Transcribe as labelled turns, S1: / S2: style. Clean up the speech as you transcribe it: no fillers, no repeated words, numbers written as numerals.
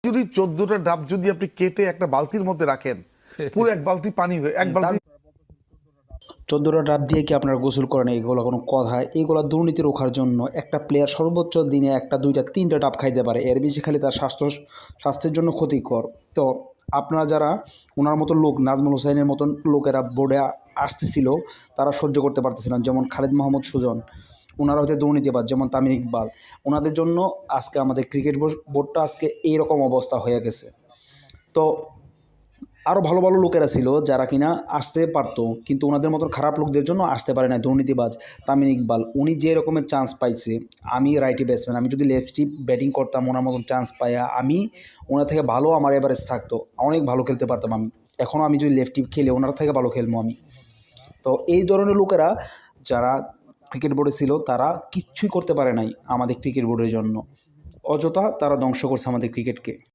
S1: যদি 14টা ডাব যদি আপনি কেটে একটা বালতির মধ্যে রাখেন, পুরো এক বালতি পানি হয়ে এক বালতি
S2: 14টা ডাব দিয়ে কি আপনারা গোসল করেন? এগুলো কোনো কথা? এগুলো দুর্নীতি রোখার জন্য একটা প্লেয়ার সর্বোচ্চ দিনে 1টা 2টা 3টা ডাব খাইতে পারে, এর বেশি খালি তার স্বাস্থ্যের জন্য ক্ষতিকর। তো আপনারা যারা ওনার মতো লোক, নাজমুল হোসাইনের মতন লোকেরা বোর্ডে আসতেছিল, তারা সহ্য করতে পারতেছিল না। যেমন খালিদ মাহমুদ সুজন, ওনারা হয়তো দুর্নীতিবাদ, যেমন তামিম ইকবাল। ওনাদের জন্য আজকে আমাদের ক্রিকেট বোর্ডটা আজকে এইরকম অবস্থা হয়ে গেছে। তো আরও ভালো ভালো লোকেরা ছিল যারা কিনা আসতে পারতো, কিন্তু ওনাদের মতন খারাপ লোকদের জন্য আসতে পারে না। দুর্নীতিবাজ তামিম ইকবাল, উনি যে রকমের চান্স পাইছে, আমি রাইটি ব্যাটসম্যান, আমি যদি লেফটি ব্যাটিং করতাম ওনার মতন চান্স পাইয়া, আমি ওনার থেকে ভালো আমার এভারেজ থাকতো, অনেক ভালো খেলতে পারতাম আমি। এখনও আমি যদি লেফটি খেলে ওনার থেকে ভালো খেলবো আমি। তো এই ধরনের লোকেরা যারা ক্রিকেট বোর্ডে ছিল, তারা কিচ্ছুই করতে পারে নাই আমাদের ক্রিকেট বোর্ডের জন্য। অযথা তারা ধ্বংস করছে আমাদের ক্রিকেটকে।